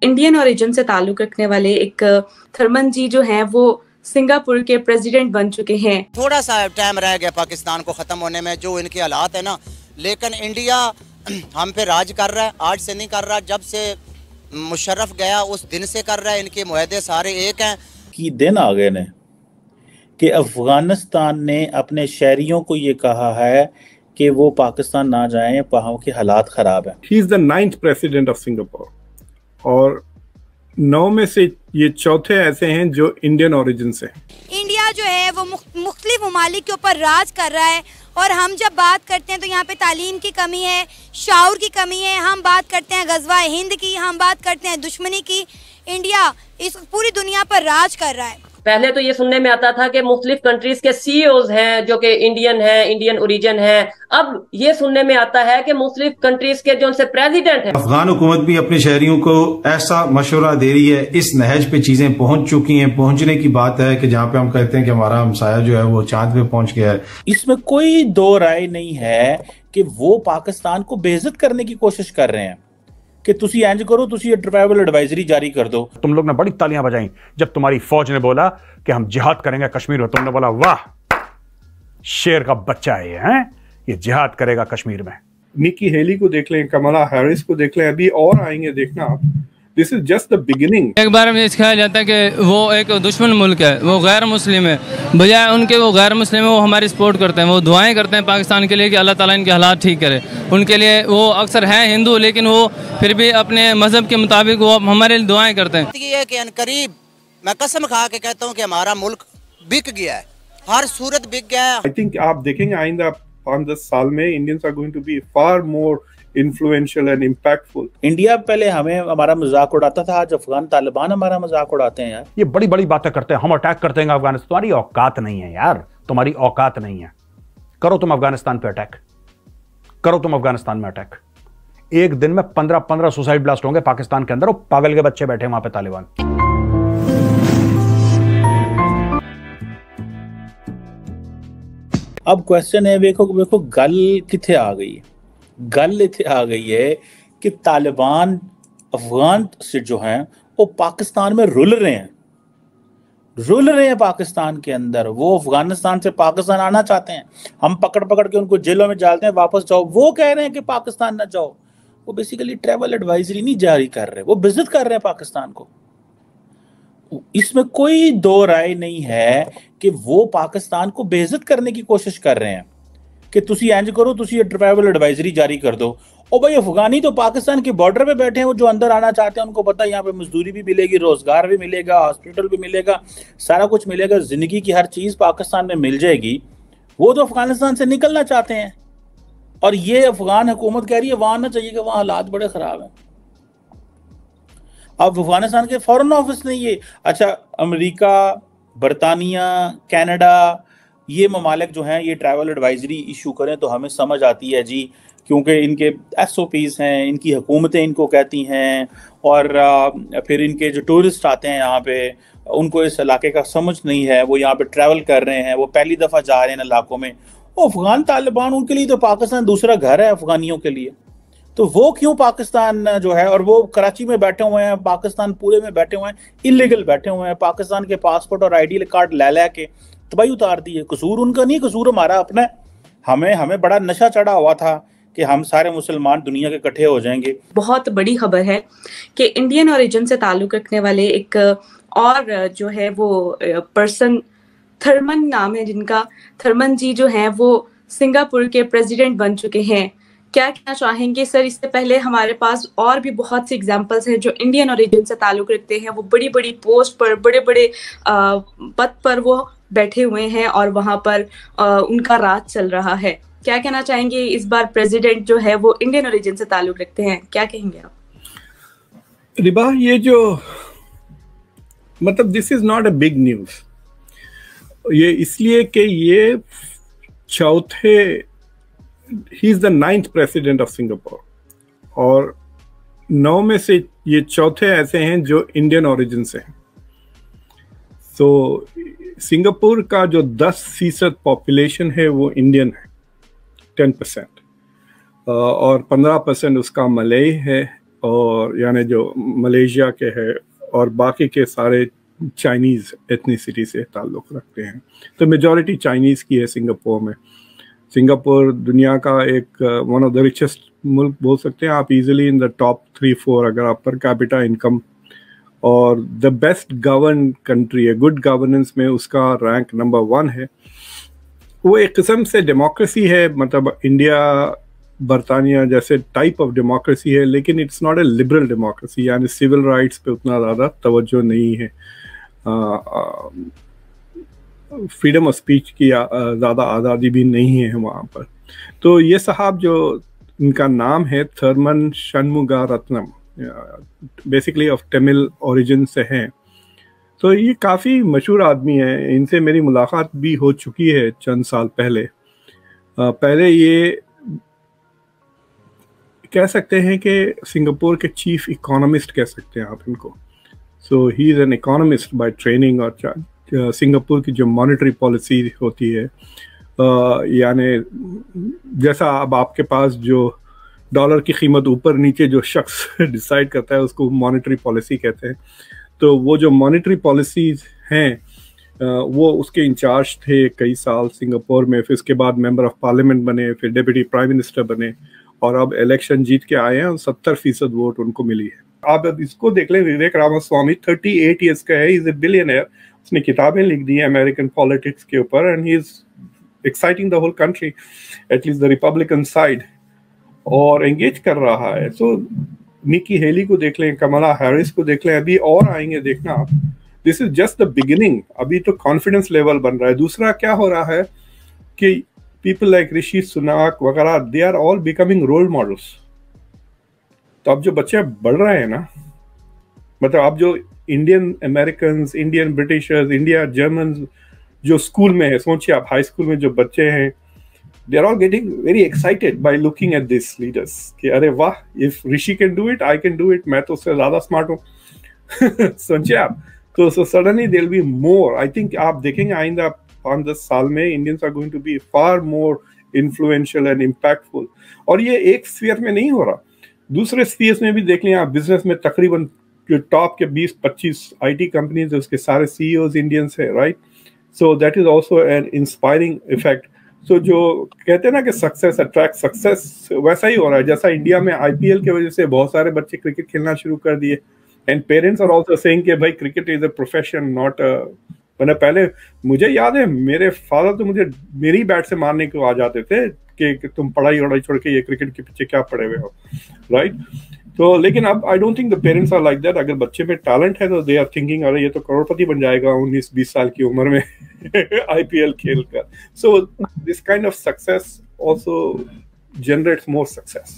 Indian origin से ताल्लुक रखने वाले एक थरमन जी जो हैं वो सिंगापुर के प्रेसिडेंट बन चुके हैं। थोड़ा सा टाइम रह गया पाकिस्तान को ख़त्म होने में, जो इनके हालात है ना, लेकिन इंडिया हम पे राज कर रहा है। आज से नहीं कर रहा, जब से मुशर्रफ गया उस दिन से कर रहा है। इनके मुआहदे सारे एक हैं। कि दिन आ गए ने कि अफगानिस्तान ने अपने शहरियों को ये कहा है कि वो पाकिस्तान ना जाएं, वहाँ के हालात ख़राब हैं। He is the 9th president of Singapore और 9 में से ये चौथे ऐसे हैं जो इंडियन ओरिजिन से हैं। इंडिया जो है वो मुख्तलिफ ममालिक के ऊपर राज कर रहा है और हम जब बात करते हैं तो यहाँ पे तालीम की कमी है, शाऊर की कमी है। हम बात करते हैं गज़वा हिंद की, हम बात करते हैं दुश्मनी की। इंडिया इस पूरी दुनिया पर राज कर रहा है। पहले तो ये सुनने में आता था कि मुख्तलिफ कंट्रीज के सीईओज हैं जो कि इंडियन हैं, इंडियन ओरिजिन हैं। अब ये सुनने में आता है कि मुख्तलिफ कंट्रीज के जो उनसे प्रेसिडेंट हैं। अफगान हुकूमत भी अपने शहरियों को ऐसा मशवरा दे रही है, इस नहज पे चीजें पहुंच चुकी हैं। पहुंचने की बात है कि जहां पे हम कहते हैं कि हमारा हमसाया जो है वो चांद पे पहुंच गया है। इसमें कोई दो राय नहीं है कि वो पाकिस्तान को बेइज्जत करने की कोशिश कर रहे हैं कि तुसी इंज करो, तुसी ये ट्रैवल एडवाइजरी जारी कर दो। तुम लोग ने बड़ी तालियां बजाई जब तुम्हारी फौज ने बोला कि हम जिहाद करेंगे कश्मीर में। तुमने बोला वाह, शेर का बच्चा है ये जिहाद करेगा कश्मीर में। निकी हेली को देख लें, कमला हैरिस को देख लें, अभी और आएंगे, देखना आप। This is just the beginning. एक बार में कहा जाता है कि वो एक दुश्मन मुल्क है, वो गैर मुस्लिम है, बजाय उनके वो गैर मुस्लिम है वो हमारी सपोर्ट करते हैं, वो दुआएं करते हैं पाकिस्तान के लिए कि अल्लाह ताला इनके हालात ठीक करे। उनके लिए वो अक्सर हैं हिंदू, लेकिन वो फिर भी अपने मजहब के मुताबिक वो हमारे लिए दुआएं करते हैं। ये है कि अनकरीब मैं कसम खा के कहता हूँ कि हमारा मुल्क बिक गया है, हर सूरत बिक गया है। आई थिंक आप देखेंगे आइंदा 5-10 साल में Indians are going to be far more influential and impactful. India पहले हमारा मजाक उड़ाता था, आज अफगान तालिबान हमारा मजाक उड़ाते हैं। यार ये बड़ी बड़ी बातें करते हैं, हम अटैक करते हैं अफगानिस्तान। तुम्हारी औकात नहीं है यार, तुम्हारी औकात नहीं है। करो तुम अफगानिस्तान पे अटैक, करो तुम अफगानिस्तान में अटैक। एक दिन में 15 सुसाइड ब्लास्ट होंगे पाकिस्तान के अंदर, वो पागल के बच्चे बैठे वहां पे तालिबान। अब क्वेश्चन है, देखो गल किथे आ गई है। गल इतने आ गई है कि तालिबान अफगान से जो हैं वो पाकिस्तान में रुल रहे हैं पाकिस्तान के अंदर। वो अफगानिस्तान से पाकिस्तान आना चाहते हैं, हम पकड़ के उनको जेलों में डालते हैं, वापस जाओ। वो कह रहे हैं कि पाकिस्तान ना जाओ। वो बेसिकली ट्रैवल एडवाइजरी नहीं जारी कर रहे, वो विजिट कर रहे हैं पाकिस्तान को। इसमें कोई दो राय नहीं है कि वो पाकिस्तान को बेइज्जत करने की कोशिश कर रहे हैं कि तुसी इंज करो, तुसी ये ट्रैवल एडवाइजरी जारी कर दो। और भाई अफगानी तो पाकिस्तान के बॉर्डर पे बैठे हैं, वो जो अंदर आना चाहते हैं उनको पता है यहाँ पे मजदूरी भी मिलेगी, रोजगार भी मिलेगा, हॉस्पिटल भी मिलेगा, सारा कुछ मिलेगा, जिंदगी की हर चीज पाकिस्तान में मिल जाएगी। वो तो अफगानिस्तान से निकलना चाहते हैं और ये अफगान हुकूमत कह रही है वहां ना चाहिए कि वहाँ हालात बड़े खराब हैं। अब अफगानिस्तान के फॉरेन ऑफिस ने ये, अच्छा अमेरिका, बरतानिया, कनाडा, ये ममालिक जो हैं ये ट्रैवल एडवाइजरी इशू करें तो हमें समझ आती है जी, क्योंकि इनके SOPs हैं, इनकी हुकूमतें इनको कहती हैं और फिर इनके जो टूरिस्ट आते हैं यहाँ पे उनको इस इलाके का समझ नहीं है, वो यहाँ पे ट्रैवल कर रहे हैं, वो पहली दफ़ा जा रहे हैं इलाकों में। वो अफगान तालिबान उनके लिए तो पाकिस्तान दूसरा घर है अफगानियों के लिए, तो वो क्यों पाकिस्तान जो है, और वो कराची में बैठे हुए हैं, पाकिस्तान पूरे में बैठे हुए हैं, इलीगल बैठे हुए हैं, पाकिस्तान के पासपोर्ट और ID कार्ड ले के तबाही उतार दी है। कसूर उनका नहीं, कसूर हमारा अपना। हमें बड़ा नशा चढ़ा हुआ था कि हम सारे मुसलमान दुनिया के इकट्ठे हो जाएंगे। बहुत बड़ी खबर है कि इंडियन ओरिजिन से ताल्लुक रखने वाले एक और जो है वो पर्सन, थरमन नाम है जिनका, थरमन जी जो हैं वो सिंगापुर के प्रेसिडेंट बन चुके हैं। क्या कहना चाहेंगे सर? इससे पहले हमारे पास और भी बहुत सी एग्जांपल्स हैं जो इंडियन ओरिजिन से ताल्लुक रखते हैं, वो बड़ी बड़ी पोस्ट पर, बड़े बड़े पद पर वो बैठे हुए हैं और वहां पर उनका राज चल रहा है। क्या कहना चाहेंगे? इस बार प्रेसिडेंट जो है वो इंडियन ओरिजिन से ताल्लुक रखते हैं, क्या कहेंगे आप? रिबा, ये जो मतलब this is not a big news, ये इसलिए कि ये चौथे, he is the 9th president of Singapore और 9 में से ये चौथे ऐसे हैं जो इंडियन ओरिजिन से हैं। तो सिंगापुर का जो 10% पॉपुलेशन है वो इंडियन है, 10%, और 15% उसका मलय है और यानी जो मलेशिया के है और बाकी के सारे चाइनीज़ एथनिसिटी से ताल्लुक़ रखते हैं। तो मेजॉरिटी चाइनीज़ की है सिंगापुर में। सिंगापुर दुनिया का एक वन ऑफ द रिचेस्ट मुल्क बोल सकते हैं आप, इजीली इन द टॉप 3-4 अगर आप पर कैपिटा इनकम, और द बेस्ट गवर्न कंट्री है, गुड गवर्नेंस में उसका रैंक नंबर 1 है। वो एक किस्म से डेमोक्रेसी है, मतलब इंडिया बरतानिया जैसे टाइप ऑफ डेमोक्रेसी है, लेकिन it's not a liberal democracy, यानी सिविल राइट्स पे उतना ज़्यादा तवज्जो नहीं है, फ्रीडम ऑफ स्पीच की ज़्यादा आज़ादी भी नहीं है वहाँ पर। तो ये साहब जो इनका नाम है Tharman Shanmugaratnam, basically of Tamil origin से हैं। तो ये काफ़ी मशहूर आदमी है, इनसे मेरी मुलाकात भी हो चुकी है चंद साल पहले। पहले ये कह सकते हैं कि सिंगापुर के चीफ इकोनॉमिस्ट कह सकते हैं आप इनको। So he is an economist by training. और सिंगापुर की जो मॉनेटरी पॉलिसी होती है, यानी जैसा अब आपके पास जो डॉलर की कीमत ऊपर नीचे जो शख्स डिसाइड करता है उसको मॉनेटरी पॉलिसी कहते हैं। तो वो जो मॉनेटरी पॉलिसीज हैं वो उसके इंचार्ज थे कई साल सिंगापुर में, फिर उसके बाद मेंबर ऑफ पार्लियामेंट बने, फिर डिप्टी प्राइम मिनिस्टर बने, और अब इलेक्शन जीत के आए हैं और 70% वोट उनको मिली है। आप अब इसको देख लें, विवेक रामास्वामी 38 ईयर्स का है, इज ए बिलियनर। उसने किताबें लिख दी हैं अमेरिकन पॉलिटिक्स के ऊपर, and he is exciting the whole country, at least the Republican side, और एंगेज कर रहा है। सो निकी हेली को देख लें, कमला हैरिस को देख लें, अभी और आएंगे देखना आप। This is just the beginning, अभी तो कॉन्फिडेंस लेवल बन रहा है। दूसरा क्या हो रहा है कि पीपल लाइक ऋषि सुनाक वगैरह, they are all becoming role models. तो अब जो बच्चे बढ़ रहे हैं ना, मतलब अब जो Indian American, Indian Britishers, India German जो स्कूल में है, सोचिए आप हाई स्कूल में जो बच्चे हैं, they are all getting very excited by looking at these leaders कि अरे वाह, if Rishi can do it, I can do it, मैं तो उससे ज़्यादा स्मार्ट हूँ। समझे आप? तो suddenly there will be more, I think आप देखेंगे आइंदा 5-10 साल में Indians are going to be far more influential and impactful। और ये एक स्फीयर में नहीं हो रहा, दूसरे स्फीयर्स में भी देख लें आप। बिजनेस में तकरीबन जो टॉप के 20-25 IT कंपनीज है उसके सारे CEOs इंडियंस है, right? So that is also an inspiring effect. So जो कहते हैं ना कि सक्सेस अट्रैक्ट सक्सेस, वैसा ही हो रहा है। जैसा इंडिया में IPL की वजह से बहुत सारे बच्चे क्रिकेट खेलना शुरू कर दिए, and parents are also saying कि भाई cricket is a profession, not मैंने पहले, मुझे याद है मेरे फादर तो मुझे मेरी बैट से मारने को आ जाते थे कि तुम पढ़ाई वढ़ाई छोड़ के ये क्रिकेट के पीछे क्या पड़े हुए हो, राइट? तो लेकिन अब I don't think the parents are like that. अगर बच्चे में टैलेंट है तो दे आर थिंकिंग अरे ये तो करोड़पति बन जाएगा 19-20 साल की उम्र में IPL खेल कर। So this kind of success also generates more success.